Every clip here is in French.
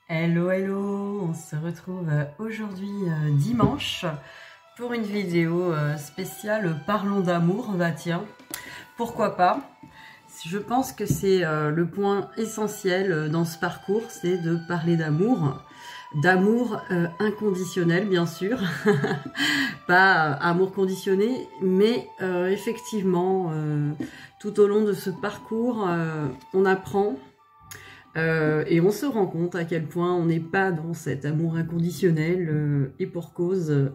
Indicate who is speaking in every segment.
Speaker 1: Hello, hello, on se retrouve aujourd'hui dimanche pour une vidéo spéciale Parlons d'amour. Bah tiens, pourquoi pas? Je pense que c'est le point essentiel dans ce parcours, c'est de parler d'amour. D'amour inconditionnel, bien sûr, pas amour conditionné, mais effectivement, tout au long de ce parcours, on apprend et on se rend compte à quel point on n'est pas dans cet amour inconditionnel et pour cause.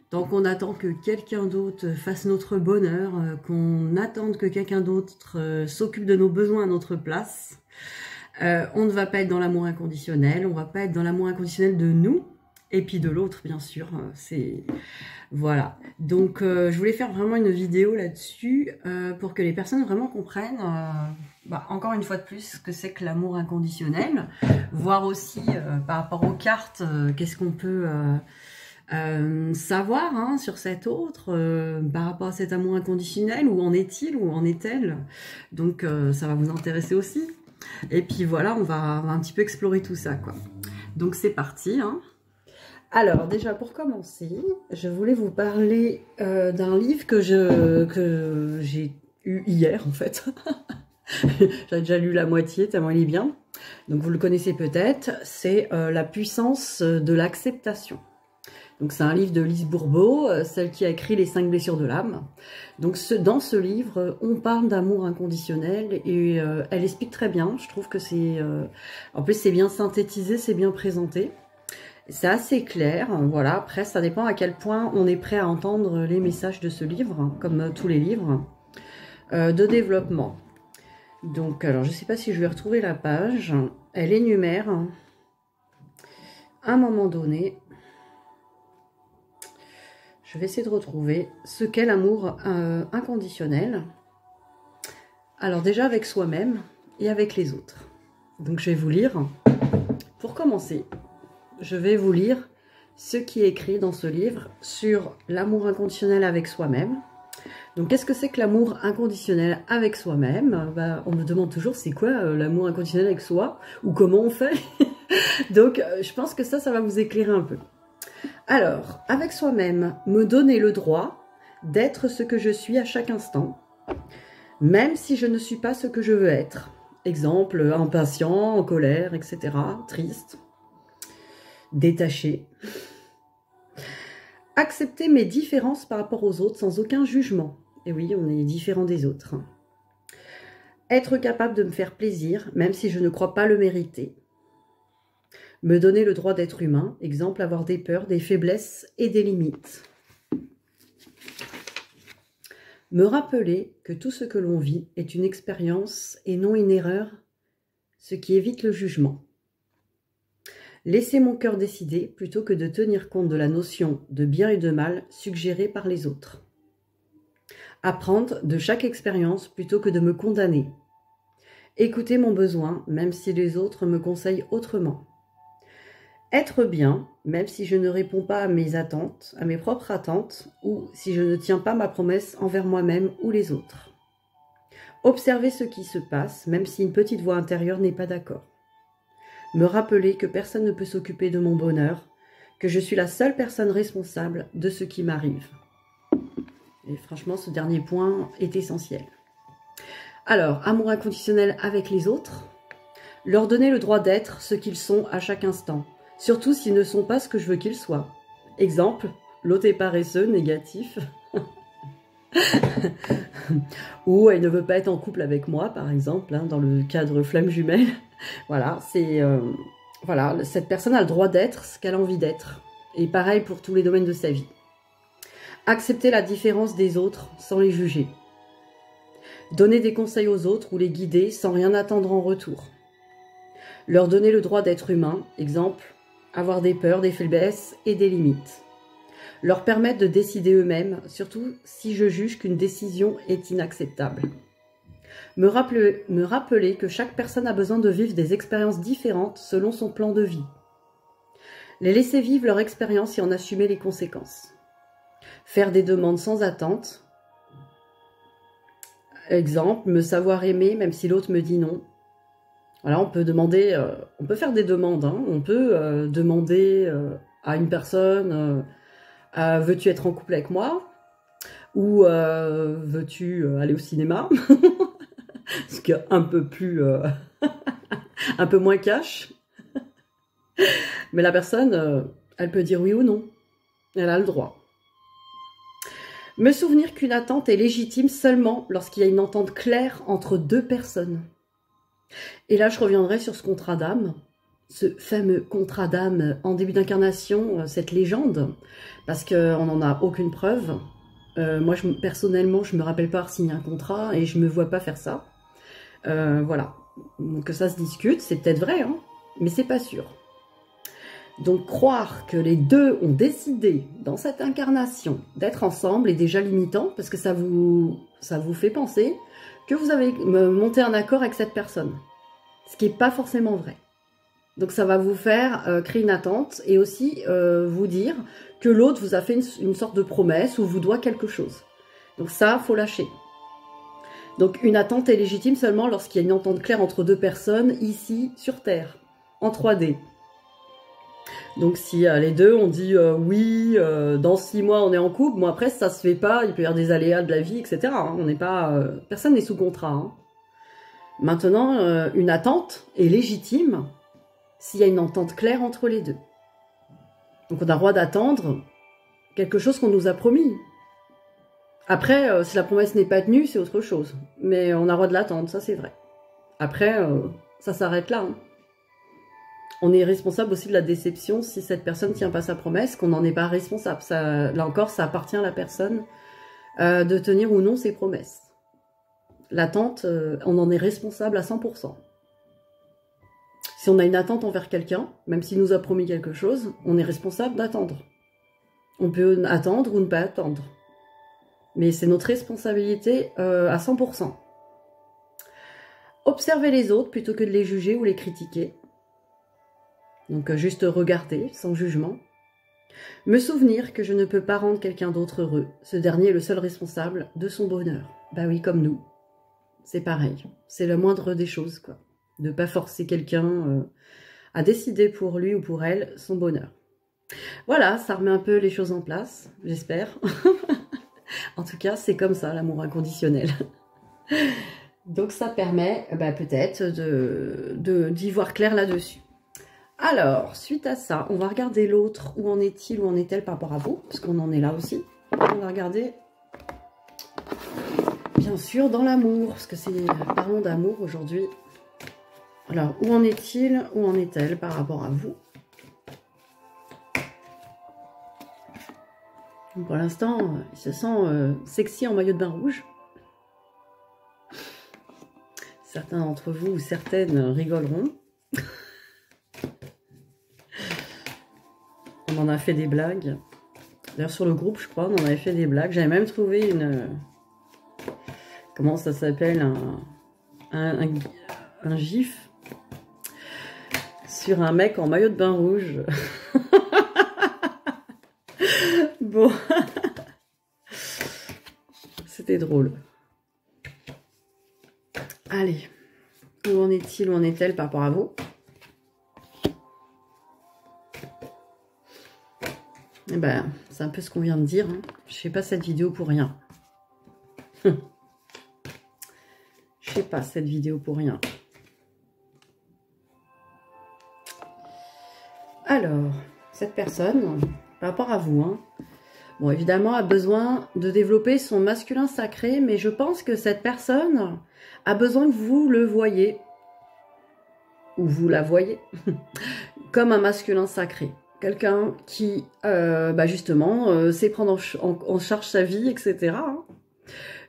Speaker 1: Tant qu'on attend que quelqu'un d'autre fasse notre bonheur, qu'on attende que quelqu'un d'autre s'occupe de nos besoins à notre place, on ne va pas être dans l'amour inconditionnel, on va pas être dans l'amour inconditionnel de nous, et puis de l'autre, bien sûr. C'est voilà. Donc, je voulais faire vraiment une vidéo là-dessus pour que les personnes vraiment comprennent, encore une fois de plus, ce que c'est que l'amour inconditionnel, voir aussi par rapport aux cartes, qu'est-ce qu'on peut savoir sur cet autre, par rapport à cet amour inconditionnel, où en est-il, où en est-elle. Donc, ça va vous intéresser aussi. Et puis voilà, on va un petit peu explorer tout ça, quoi. Donc c'est parti, hein. Alors déjà pour commencer, je voulais vous parler d'un livre que j'ai eu hier en fait. J'ai déjà lu la moitié tellement il est bien. Donc vous le connaissez peut-être, c'est La puissance de l'acceptation. Donc c'est un livre de Lise Bourbeau, celle qui a écrit Les 5 blessures de l'âme. Donc dans ce livre, on parle d'amour inconditionnel et elle explique très bien. Je trouve que c'est... en plus c'est bien synthétisé, c'est bien présenté. C'est assez clair, voilà. Après ça dépend à quel point on est prêt à entendre les messages de ce livre, comme tous les livres, de développement. Donc alors je ne sais pas si je vais retrouver la page. Elle énumère, à un moment donné... Je vais essayer de retrouver ce qu'est l'amour inconditionnel. Alors déjà avec soi-même et avec les autres. Donc je vais vous lire. Pour commencer, je vais vous lire ce qui est écrit dans ce livre sur l'amour inconditionnel avec soi-même. Donc qu'est-ce que c'est que l'amour inconditionnel avec soi-même? On me demande toujours c'est quoi l'amour inconditionnel avec soi? Ou comment on fait? Donc je pense que ça va vous éclairer un peu. Alors, avec soi-même, me donner le droit d'être ce que je suis à chaque instant, même si je ne suis pas ce que je veux être. Exemple, impatient, en colère, etc., triste, détaché. Accepter mes différences par rapport aux autres sans aucun jugement. Et oui, on est différent des autres. Être capable de me faire plaisir, même si je ne crois pas le mériter. Me donner le droit d'être humain, exemple, avoir des peurs, des faiblesses et des limites. Me rappeler que tout ce que l'on vit est une expérience et non une erreur, ce qui évite le jugement. Laisser mon cœur décider plutôt que de tenir compte de la notion de bien et de mal suggérée par les autres. Apprendre de chaque expérience plutôt que de me condamner. Écouter mon besoin, même si les autres me conseillent autrement. Être bien, même si je ne réponds pas à mes attentes, à mes propres attentes, ou si je ne tiens pas ma promesse envers moi-même ou les autres. Observer ce qui se passe, même si une petite voix intérieure n'est pas d'accord. Me rappeler que personne ne peut s'occuper de mon bonheur, que je suis la seule personne responsable de ce qui m'arrive. Et franchement, ce dernier point est essentiel. Alors, amour inconditionnel avec les autres. Leur donner le droit d'être ce qu'ils sont à chaque instant. Surtout s'ils ne sont pas ce que je veux qu'ils soient. Exemple, l'autre est paresseux, négatif. Ou elle ne veut pas être en couple avec moi, par exemple, dans le cadre flamme jumelle. Voilà, voilà, cette personne a le droit d'être ce qu'elle a envie d'être. Et pareil pour tous les domaines de sa vie. Accepter la différence des autres sans les juger. Donner des conseils aux autres ou les guider sans rien attendre en retour. Leur donner le droit d'être humain, exemple, avoir des peurs, des faiblesses et des limites. Leur permettre de décider eux-mêmes, surtout si je juge qu'une décision est inacceptable. Me rappeler que chaque personne a besoin de vivre des expériences différentes selon son plan de vie. Les laisser vivre leur expérience et en assumer les conséquences. Faire des demandes sans attente. Exemple, me savoir aimer même si l'autre me dit non. Voilà, on peut demander, on peut faire des demandes, hein. On peut demander à une personne, veux-tu être en couple avec moi? Ou veux-tu aller au cinéma? Ce qui est un peu plus, un peu moins cash. Mais la personne, elle peut dire oui ou non. Elle a le droit. Me souvenir qu'une attente est légitime seulement lorsqu'il y a une entente claire entre deux personnes. Et là, je reviendrai sur ce contrat d'âme, ce fameux contrat d'âme en début d'incarnation, cette légende, parce qu'on n'en a aucune preuve. Moi, personnellement, je me rappelle pas signer un contrat et je me vois pas faire ça. Voilà. Donc, que ça se discute, c'est peut-être vrai, hein, mais c'est pas sûr. Donc croire que les deux ont décidé dans cette incarnation d'être ensemble est déjà limitant parce que ça vous fait penser que vous avez monté un accord avec cette personne. Ce qui n'est pas forcément vrai. Donc ça va vous faire créer une attente et aussi vous dire que l'autre vous a fait une sorte de promesse ou vous doit quelque chose. Donc ça, faut lâcher. Donc une attente est légitime seulement lorsqu'il y a une entente claire entre deux personnes ici sur Terre, en 3D. Donc si les deux on dit oui, dans 6 mois on est en couple, bon après ça se fait pas, il peut y avoir des aléas de la vie, etc. Hein, on n'est pas, personne n'est sous contrat. Hein. Maintenant, une attente est légitime s'il y a une entente claire entre les deux. Donc on a le droit d'attendre quelque chose qu'on nous a promis. Après, si la promesse n'est pas tenue, c'est autre chose. Mais on a le droit de l'attendre, ça c'est vrai. Après, ça s'arrête là. Hein. On est responsable aussi de la déception si cette personne ne tient pas sa promesse, qu'on n'en est pas responsable. Ça, là encore, ça appartient à la personne de tenir ou non ses promesses. L'attente, on en est responsable à 100%. Si on a une attente envers quelqu'un, même s'il nous a promis quelque chose, on est responsable d'attendre. On peut attendre ou ne pas attendre. Mais c'est notre responsabilité à 100%. Observer les autres plutôt que de les juger ou les critiquer. Donc juste regarder, sans jugement. Me souvenir que je ne peux pas rendre quelqu'un d'autre heureux. Ce dernier est le seul responsable de son bonheur. Bah oui, comme nous. C'est pareil. C'est le moindre des choses, quoi. De ne pas forcer quelqu'un à décider pour lui ou pour elle son bonheur. Voilà, ça remet un peu les choses en place, j'espère. En tout cas, c'est comme ça, l'amour inconditionnel. Donc ça permet peut-être d'y voir clair là-dessus. Alors, suite à ça, on va regarder l'autre. Où en est-il, où en est-elle par rapport à vous? Parce qu'on en est là aussi. On va regarder, bien sûr, dans l'amour. Parce que parlons d'amour aujourd'hui. Alors, où en est-il, où en est-elle par rapport à vous? Pour l'instant, il se sent sexy en maillot de bain rouge. Certains d'entre vous ou certaines rigoleront. On en a fait des blagues. D'ailleurs, sur le groupe, je crois, on en avait fait des blagues. J'avais même trouvé une... Comment ça s'appelle? Un gif sur un mec en maillot de bain rouge. Bon. C'était drôle. Allez. Où en est-il, où en est-elle par rapport à vous? Eh ben, c'est un peu ce qu'on vient de dire. Hein. Je fais pas cette vidéo pour rien. Je fais pas cette vidéo pour rien. Alors, cette personne, par rapport à vous, hein, bon, évidemment, a besoin de développer son masculin sacré, mais je pense que cette personne a besoin que vous le voyez, ou vous la voyez, comme un masculin sacré. Quelqu'un qui, justement, sait prendre en charge sa vie, etc. Hein.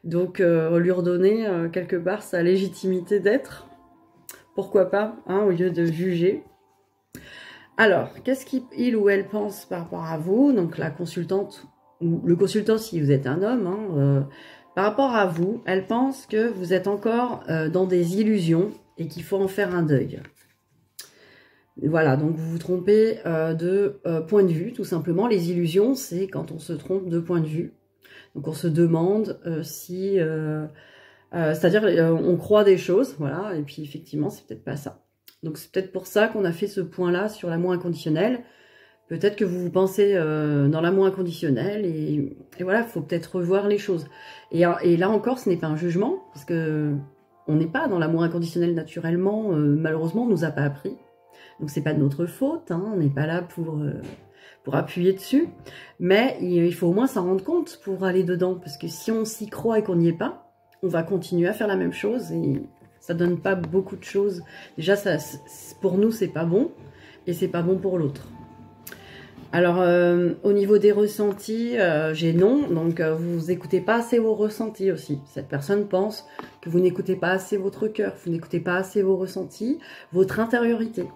Speaker 1: Donc, lui redonner quelque part sa légitimité d'être. Pourquoi pas, hein, au lieu de juger. Alors, qu'est-ce qu'il ou elle pense par rapport à vous? Donc, la consultante, ou le consultant si vous êtes un homme, hein, par rapport à vous, elle pense que vous êtes encore dans des illusions et qu'il faut en faire un deuil. Voilà, donc vous vous trompez de point de vue, tout simplement. Les illusions, c'est quand on se trompe de point de vue. Donc on se demande si... c'est-à-dire, on croit des choses, voilà, et puis effectivement, c'est peut-être pas ça. Donc c'est peut-être pour ça qu'on a fait ce point-là sur l'amour inconditionnel. Peut-être que vous pensez dans l'amour inconditionnel et voilà, il faut peut-être revoir les choses. Et là encore, ce n'est pas un jugement, parce que on n'est pas dans l'amour inconditionnel naturellement, malheureusement, on ne nous a pas appris. Donc c'est pas de notre faute, hein, on n'est pas là pour appuyer dessus. Mais il faut au moins s'en rendre compte pour aller dedans, parce que si on s'y croit et qu'on n'y est pas, on va continuer à faire la même chose et ça donne pas beaucoup de choses. Déjà, ça, pour nous, c'est pas bon et c'est pas bon pour l'autre. Alors, au niveau des ressentis, j'ai non, donc vous n'écoutez pas assez vos ressentis aussi. Cette personne pense que vous n'écoutez pas assez votre cœur, vous n'écoutez pas assez vos ressentis, votre intériorité.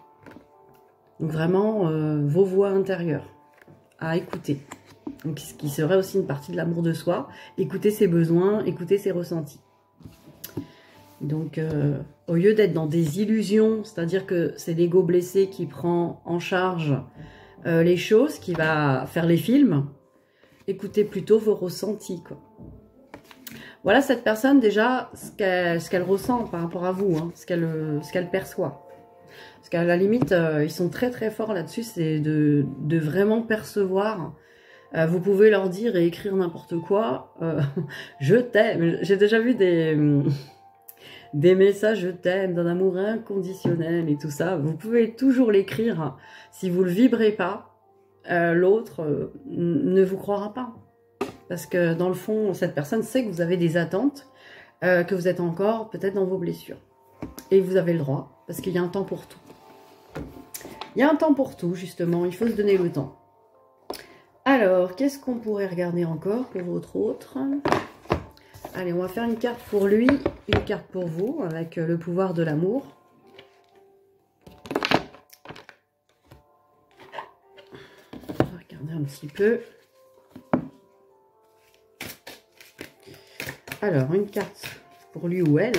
Speaker 1: Donc vraiment, vos voix intérieures à écouter. Donc, ce qui serait aussi une partie de l'amour de soi, écouter ses besoins, écouter ses ressentis. Donc, au lieu d'être dans des illusions, c'est-à-dire que c'est l'ego blessé qui prend en charge les choses, qui va faire les films, écoutez plutôt vos ressentis, quoi. Voilà cette personne déjà, ce qu'elle ressent par rapport à vous, hein, ce qu'elle perçoit. Parce qu'à la limite, ils sont très très forts là-dessus, c'est de vraiment percevoir. Vous pouvez leur dire et écrire n'importe quoi, je t'aime. J'ai déjà vu des messages je t'aime, d'un amour inconditionnel et tout ça. Vous pouvez toujours l'écrire. Si vous ne le vibrez pas, l'autre ne vous croira pas. Parce que dans le fond, cette personne sait que vous avez des attentes, que vous êtes encore peut-être dans vos blessures. Et vous avez le droit, parce qu'il y a un temps pour tout. Il y a un temps pour tout, justement. Il faut se donner le temps. Alors, qu'est-ce qu'on pourrait regarder encore pour votre autre ? Allez, on va faire une carte pour lui, une carte pour vous, avec le pouvoir de l'amour. On va regarder un petit peu. Alors, une carte pour lui ou elle.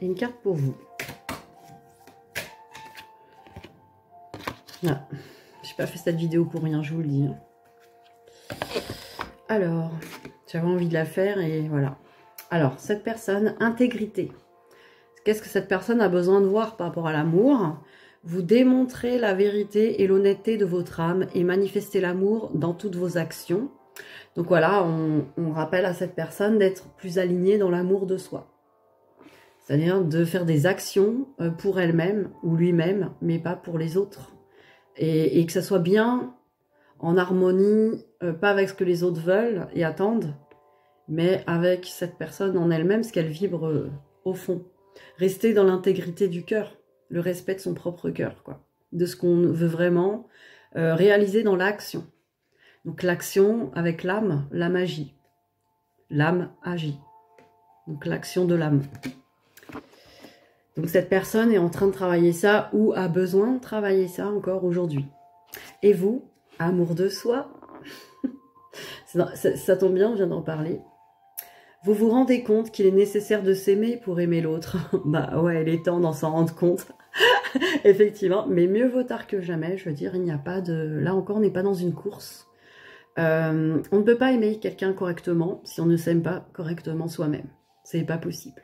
Speaker 1: Et une carte pour vous. Ah. J'ai pas fait cette vidéo pour rien, je vous le dis. Alors, j'avais envie de la faire et voilà. Alors, cette personne, intégrité. Qu'est-ce que cette personne a besoin de voir par rapport à l'amour? Vous démontrez la vérité et l'honnêteté de votre âme et manifestez l'amour dans toutes vos actions. Donc voilà, on rappelle à cette personne d'être plus alignée dans l'amour de soi. C'est-à-dire de faire des actions pour elle-même ou lui-même, mais pas pour les autres. Et que ça soit bien en harmonie, pas avec ce que les autres veulent et attendent, mais avec cette personne en elle-même, ce qu'elle vibre au fond. Rester dans l'intégrité du cœur, le respect de son propre cœur, quoi, de ce qu'on veut vraiment réaliser dans l'action. Donc l'action avec l'âme, la magie. L'âme agit. Donc l'action de l'âme. Donc cette personne est en train de travailler ça ou a besoin de travailler ça encore aujourd'hui. Et vous, amour de soi, ça tombe bien, on vient d'en parler. Vous vous rendez compte qu'il est nécessaire de s'aimer pour aimer l'autre. Bah ouais, il est temps d'en s'en rendre compte. Effectivement, mais mieux vaut tard que jamais. Je veux dire, il n'y a pas de... Là encore, on n'est pas dans une course. On ne peut pas aimer quelqu'un correctement si on ne s'aime pas correctement soi-même. C'est pas possible.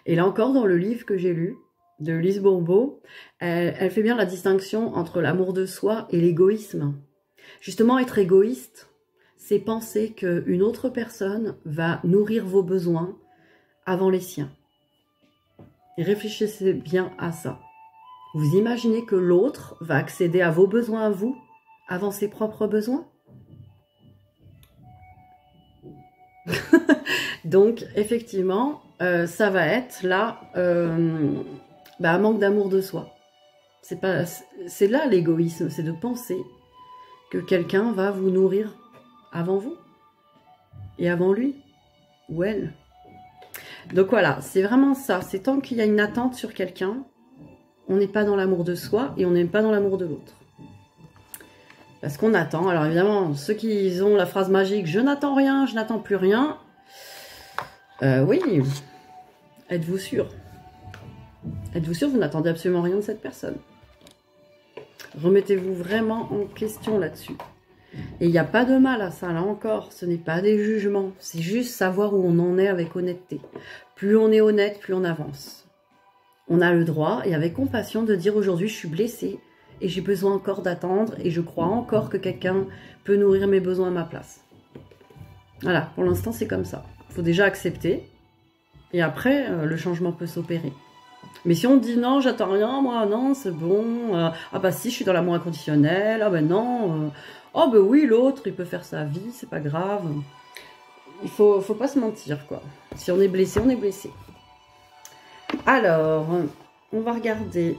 Speaker 1: Et là encore, dans le livre que j'ai lu, de Lise Bourbeau, elle fait bien la distinction entre l'amour de soi et l'égoïsme. Justement, être égoïste, c'est penser qu'une autre personne va nourrir vos besoins avant les siens. Et réfléchissez bien à ça. Vous imaginez que l'autre va accéder à vos besoins à vous avant ses propres besoins? Donc, effectivement, ça va être là un manque d'amour de soi. C'est là l'égoïsme, c'est de penser que quelqu'un va vous nourrir avant vous et avant lui ou elle. Donc voilà, c'est vraiment ça. C'est tant qu'il y a une attente sur quelqu'un, on n'est pas dans l'amour de soi et on n'est pas dans l'amour de l'autre. Parce qu'on attend. Alors évidemment, ceux qui ont la phrase magique « je n'attends rien, je n'attends plus rien », oui, êtes-vous sûr? Êtes-vous sûr que vous n'attendez absolument rien de cette personne? Remettez-vous vraiment en question là-dessus. Et il n'y a pas de mal à ça, là encore. Ce n'est pas des jugements. C'est juste savoir où on en est avec honnêteté. Plus on est honnête, plus on avance. On a le droit, et avec compassion, de dire aujourd'hui, je suis blessée et j'ai besoin encore d'attendre et je crois encore que quelqu'un peut nourrir mes besoins à ma place. Voilà, pour l'instant, c'est comme ça. Il faut déjà accepter et après, le changement peut s'opérer. Mais si on dit non, j'attends rien, moi, non, c'est bon. Ah bah si, je suis dans l'amour inconditionnel. Ah ben non. Oh ben oui, l'autre, il peut faire sa vie, c'est pas grave. Il faut pas se mentir, quoi. Si on est blessé, on est blessé. Alors, on va regarder.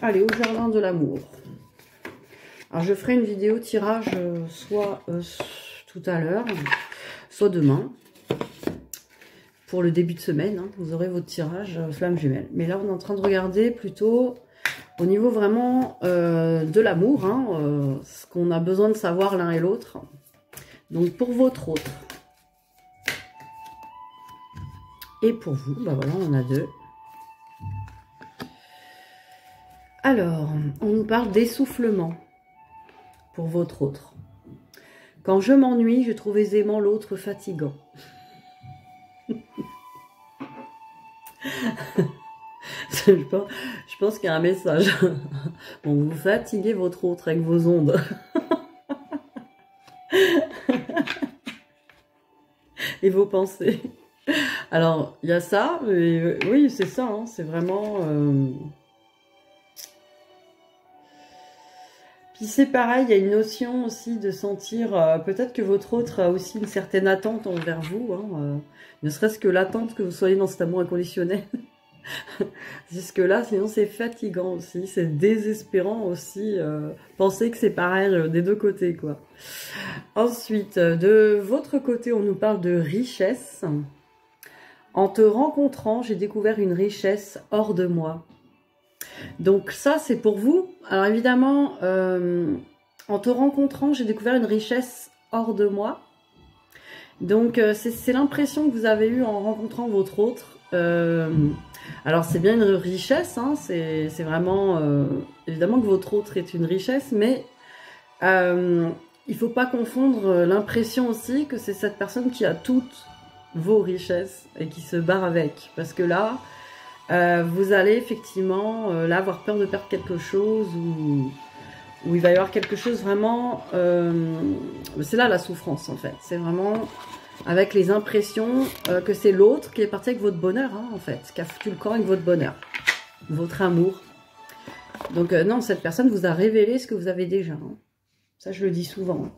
Speaker 1: Allez, au jardin de l'amour. Alors, je ferai une vidéo tirage soit tout à l'heure, soit demain. Pour le début de semaine, hein, vous aurez votre tirage flamme jumelle. Mais là, on est en train de regarder plutôt au niveau vraiment de l'amour, hein, ce qu'on a besoin de savoir l'un et l'autre. Donc, pour votre autre. Et pour vous, bah voilà, on a deux. Alors, on nous parle d'essoufflement pour votre autre. Quand je m'ennuie, je trouve aisément l'autre fatigant. Je pense qu'il y a un message. Bon, vous fatiguez votre autre avec vos ondes. Et vos pensées. Alors, il y a ça, mais oui, c'est ça, hein, c'est vraiment... Puis c'est pareil, il y a une notion aussi de sentir... peut-être que votre autre a aussi une certaine attente envers vous, hein, ne serait-ce que l'attente que vous soyez dans cet amour inconditionnel. Jusque-là, sinon c'est fatigant aussi, c'est désespérant aussi. Penser que c'est pareil des deux côtés, quoi. Ensuite, de votre côté, on nous parle de richesse. En te rencontrant, j'ai découvert une richesse hors de moi. Donc ça, c'est pour vous. Alors évidemment, en te rencontrant, j'ai découvert une richesse hors de moi. Donc c'est l'impression que vous avez eue en rencontrant votre autre. Alors c'est bien une richesse, hein, c'est vraiment évidemment que votre autre est une richesse, mais il faut pas confondre l'impression aussi que c'est cette personne qui a toutes vos richesses et qui se barre avec, parce que là vous allez effectivement là avoir peur de perdre quelque chose, ou il va y avoir quelque chose vraiment, c'est là la souffrance en fait, c'est vraiment avec les impressions que c'est l'autre qui est parti avec votre bonheur, hein, en fait, qui a foutu le camp avec votre bonheur, votre amour. Donc non, cette personne vous a révélé ce que vous avez déjà. Hein. Ça, je le dis souvent.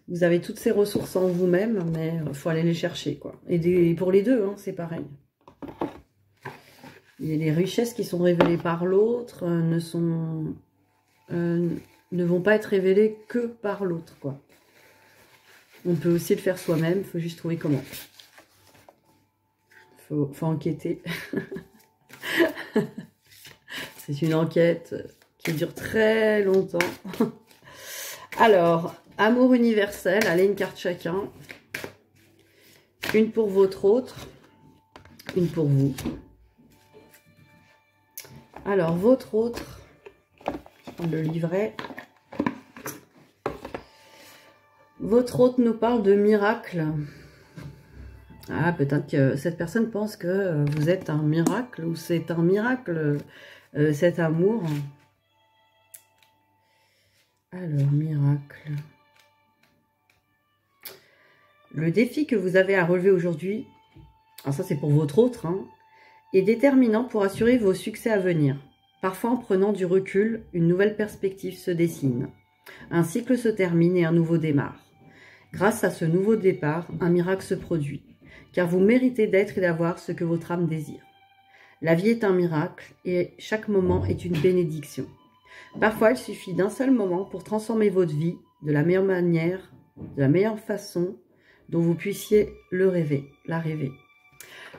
Speaker 1: Vous avez toutes ces ressources en vous-même, mais il faut aller les chercher, quoi. Et pour les deux, hein, c'est pareil. Et les richesses qui sont révélées par l'autre ne vont pas être révélées que par l'autre, quoi. On peut aussi le faire soi-même, il faut juste trouver comment. Faut enquêter. C'est une enquête qui dure très longtemps. Alors, amour universel, allez, une carte chacun. Une pour votre autre, une pour vous. Alors, votre autre, on le livret. Votre hôte nous parle de miracle. Ah, peut-être que cette personne pense que vous êtes un miracle, ou c'est un miracle, cet amour. Alors, miracle. Le défi que vous avez à relever aujourd'hui, alors ça c'est pour votre autre, hein, est déterminant pour assurer vos succès à venir. Parfois, en prenant du recul, une nouvelle perspective se dessine. Un cycle se termine et un nouveau démarre. Grâce à ce nouveau départ, un miracle se produit, car vous méritez d'être et d'avoir ce que votre âme désire. La vie est un miracle et chaque moment est une bénédiction. Parfois, il suffit d'un seul moment pour transformer votre vie de la meilleure manière, de la meilleure façon dont vous puissiez la rêver.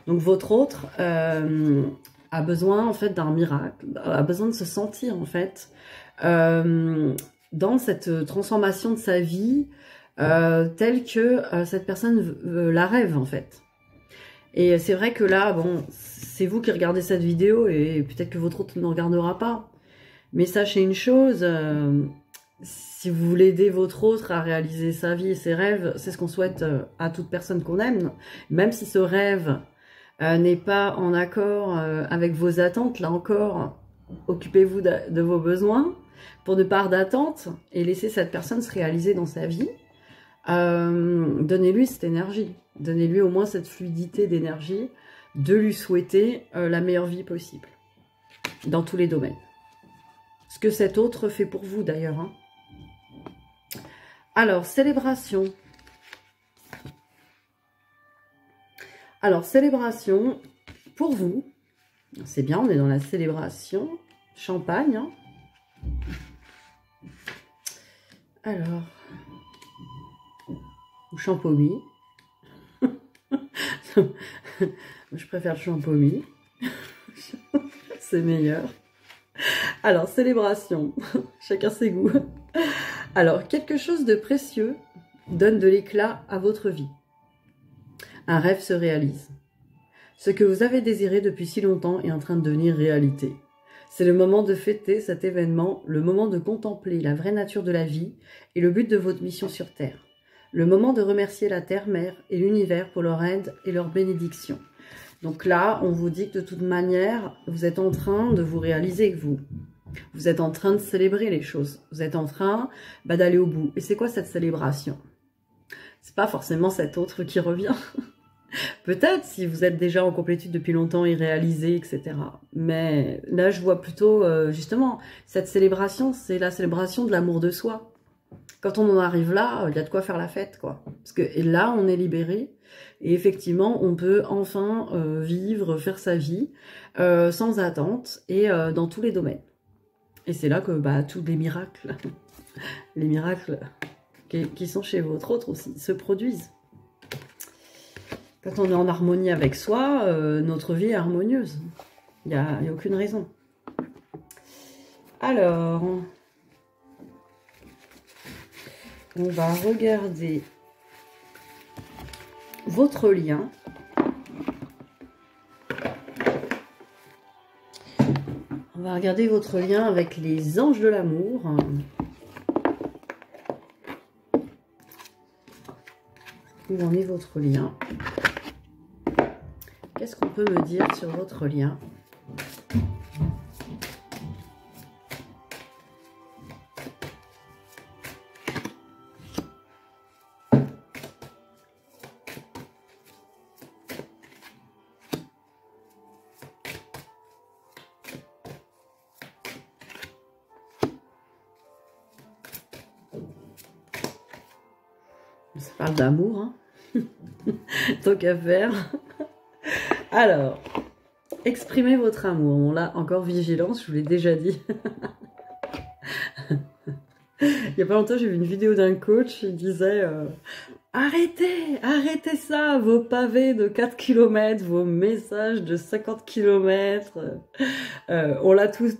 Speaker 1: Donc votre autre a besoin en fait d'un miracle, a besoin de se sentir en fait dans cette transformation de sa vie, telle que cette personne la rêve en fait. Et c'est vrai que là, bon, c'est vous qui regardez cette vidéo et peut-être que votre autre ne regardera pas. Mais sachez une chose, si vous voulez aider votre autre à réaliser sa vie et ses rêves, c'est ce qu'on souhaite à toute personne qu'on aime. Même si ce rêve n'est pas en accord avec vos attentes, là encore, occupez-vous de vos besoins pour ne pas d'attente et laissez cette personne se réaliser dans sa vie. Donnez-lui cette énergie, donnez-lui au moins cette fluidité d'énergie de lui souhaiter la meilleure vie possible dans tous les domaines. Ce que cet autre fait pour vous d'ailleurs. Hein. Alors, célébration. Alors, célébration pour vous. C'est bien, on est dans la célébration. Champagne. Hein. Alors, ou champomis. Je préfère le champomis. C'est meilleur. Alors, célébration. Chacun ses goûts. Alors, quelque chose de précieux donne de l'éclat à votre vie. Un rêve se réalise. Ce que vous avez désiré depuis si longtemps est en train de devenir réalité. C'est le moment de fêter cet événement, le moment de contempler la vraie nature de la vie et le but de votre mission sur Terre. Le moment de remercier la Terre-Mère et l'univers pour leur aide et leur bénédiction. Donc là, on vous dit que de toute manière, vous êtes en train de vous réaliser, vous. Vous êtes en train de célébrer les choses. Vous êtes en train d'aller au bout. Et c'est quoi cette célébration? C'est pas forcément cet autre qui revient. Peut-être si vous êtes déjà en complétude depuis longtemps et réalisé, etc. Mais là, je vois plutôt, justement, cette célébration, c'est la célébration de l'amour de soi. Quand on en arrive là, il y a de quoi faire la fête, quoi. Parce que et là, on est libéré. Et effectivement, on peut enfin vivre, faire sa vie, sans attente et dans tous les domaines. Et c'est là que tous les miracles qui sont chez votre autre aussi, se produisent. Quand on est en harmonie avec soi, notre vie est harmonieuse. Il n'y a aucune raison. Alors, on va regarder votre lien. On va regarder votre lien avec les anges de l'amour. Où en est votre lien? Qu'est-ce qu'on peut me dire sur votre lien? Ça parle d'amour, hein. Tant qu'à faire. Alors, exprimez votre amour. Bon, là, encore vigilance, je vous l'ai déjà dit. Il n'y a pas longtemps, j'ai vu une vidéo d'un coach, il disait arrêtez ça, vos pavés de 4 km, vos messages de 50 km. On l'a tous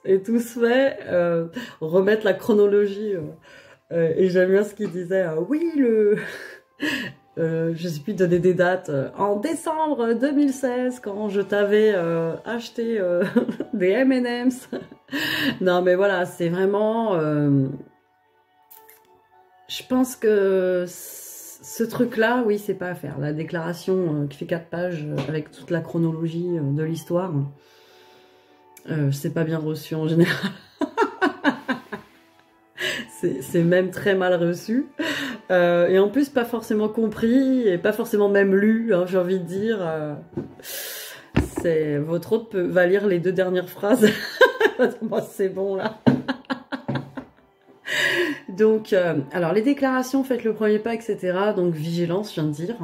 Speaker 1: fait. Remettre la chronologie. Et j'aime bien ce qu'il disait. Oui, je sais plus donner des dates. En décembre 2016, quand je t'avais acheté des M&M's. Non, mais voilà, c'est vraiment... je pense que ce truc-là, oui, c'est pas à faire. La déclaration qui fait 4 pages avec toute la chronologie de l'histoire, c'est pas bien reçu en général. C'est même très mal reçu. Et en plus, pas forcément compris et pas forcément même lu, hein, j'ai envie de dire. Votre hôte va lire les 2 dernières phrases. Moi, c'est bon, là. Donc, alors, les déclarations, faites le premier pas, etc. Donc, vigilance, je viens de dire.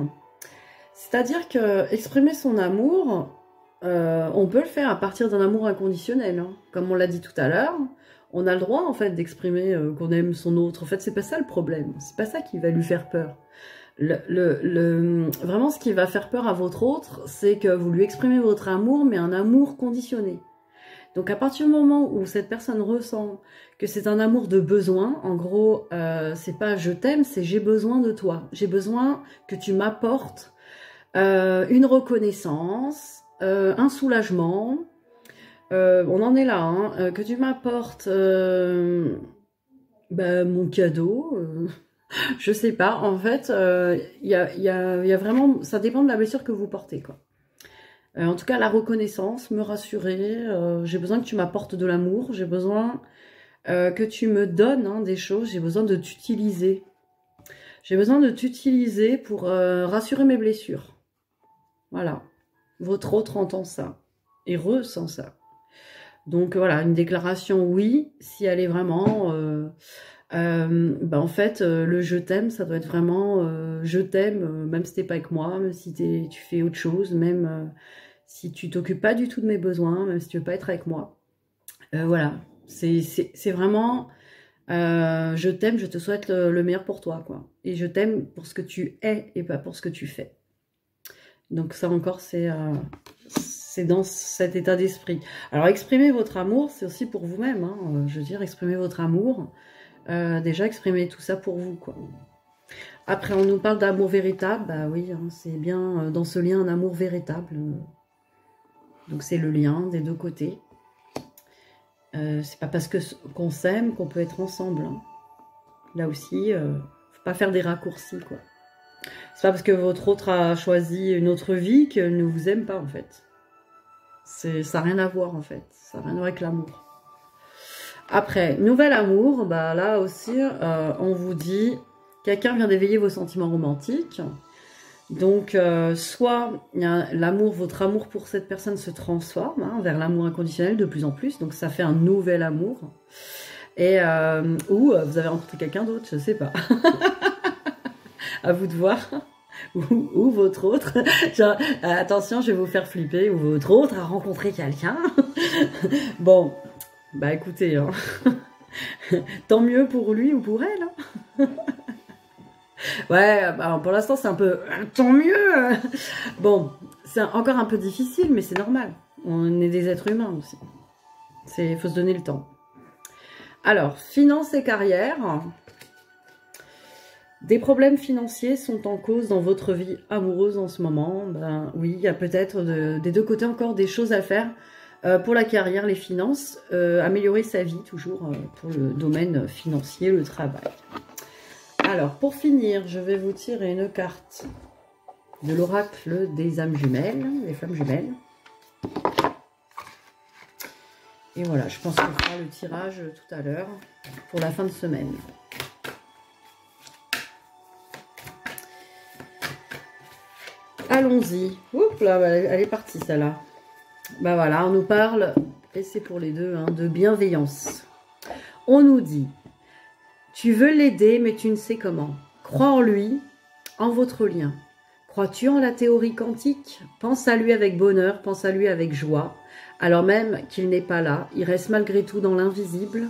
Speaker 1: C'est-à-dire que exprimer son amour, on peut le faire à partir d'un amour inconditionnel. Hein. Comme on l'a dit tout à l'heure, on a le droit, en fait, d'exprimer qu'on aime son autre. En fait, c'est pas ça le problème. C'est pas ça qui va lui faire peur. Vraiment, ce qui va faire peur à votre autre, c'est que vous lui exprimez votre amour, mais un amour conditionné. Donc, à partir du moment où cette personne ressent que c'est un amour de besoin, en gros, c'est pas je t'aime, c'est j'ai besoin de toi. J'ai besoin que tu m'apportes une reconnaissance, un soulagement, On en est là, hein. Que tu m'apportes mon cadeau, je sais pas. En fait, il y a vraiment... Ça dépend de la blessure que vous portez, quoi. En tout cas, la reconnaissance, me rassurer. J'ai besoin que tu m'apportes de l'amour. J'ai besoin que tu me donnes des choses. J'ai besoin de t'utiliser. J'ai besoin de t'utiliser pour rassurer mes blessures. Voilà. Votre autre entend ça et ressent ça. Donc voilà, une déclaration oui, si elle est vraiment... en fait, le je t'aime, ça doit être vraiment je t'aime, même si t'es pas avec moi, même si tu fais autre chose, même si tu t'occupes pas du tout de mes besoins, même si tu veux pas être avec moi. Voilà, c'est vraiment je t'aime, je te souhaite le meilleur pour toi, quoi. Et je t'aime pour ce que tu es et pas pour ce que tu fais. Donc ça encore, c'est dans cet état d'esprit. Alors exprimer votre amour, c'est aussi pour vous-même, hein. Je veux dire, exprimer votre amour. Déjà, exprimer tout ça pour vous, quoi. Après, on nous parle d'amour véritable. Bah oui, hein, c'est bien dans ce lien un amour véritable. Donc c'est le lien des deux côtés. C'est pas parce qu'on s'aime qu'on peut être ensemble, hein. Là aussi, faut pas faire des raccourcis, quoi. C'est pas parce que votre autre a choisi une autre vie qu'elle ne vous aime pas, en fait. Ça n'a rien à voir, en fait. Ça n'a rien à voir avec l'amour. Après, nouvel amour, bah là aussi, on vous dit, quelqu'un vient d'éveiller vos sentiments romantiques. Donc, soit l'amour, votre amour pour cette personne se transforme vers l'amour inconditionnel de plus en plus. Donc, ça fait un nouvel amour. Et ou vous avez rencontré quelqu'un d'autre, je sais pas. À vous de voir. Ou votre autre. Genre, attention, je vais vous faire flipper. Ou votre autre a rencontré quelqu'un. Bon. Bah écoutez, hein. Tant mieux pour lui ou pour elle. Hein. Ouais, alors pour l'instant c'est un peu tant mieux. Bon, c'est encore un peu difficile, mais c'est normal. On est des êtres humains aussi. Il faut se donner le temps. Alors, finances et carrière. Des problèmes financiers sont en cause dans votre vie amoureuse en ce moment. Ben oui, il y a peut-être des deux côtés encore des choses à faire. Pour la carrière, les finances, améliorer sa vie toujours pour le domaine financier, le travail. Alors, pour finir, je vais vous tirer une carte de l'oracle des âmes jumelles, des flammes jumelles. Et voilà, je pense qu'on fera le tirage tout à l'heure pour la fin de semaine. Allons-y. Oups là, elle est partie celle-là. Ben voilà, on nous parle, et c'est pour les deux, hein, de bienveillance. On nous dit, tu veux l'aider, mais tu ne sais comment. Crois en lui, en votre lien. Crois-tu en la théorie quantique? Pense à lui avec bonheur, pense à lui avec joie. Alors même qu'il n'est pas là, il reste malgré tout dans l'invisible.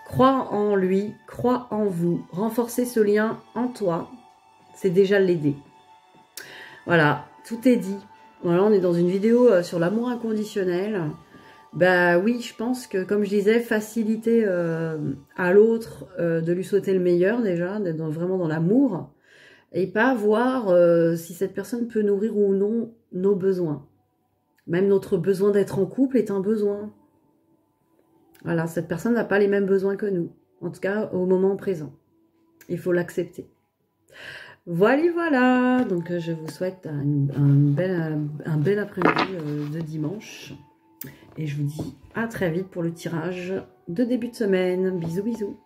Speaker 1: Crois en lui, crois en vous. Renforcez ce lien en toi, c'est déjà l'aider. Voilà, tout est dit. Voilà, on est dans une vidéo sur l'amour inconditionnel. Bah oui, je pense que, comme je disais, faciliter à l'autre de lui souhaiter le meilleur déjà, d'être vraiment dans l'amour, et pas voir si cette personne peut nourrir ou non nos besoins. Même notre besoin d'être en couple est un besoin. Voilà, cette personne n'a pas les mêmes besoins que nous, en tout cas au moment présent. Il faut l'accepter. Voilà, donc je vous souhaite un bel après-midi de dimanche. Et je vous dis à très vite pour le tirage de début de semaine. Bisous, bisous.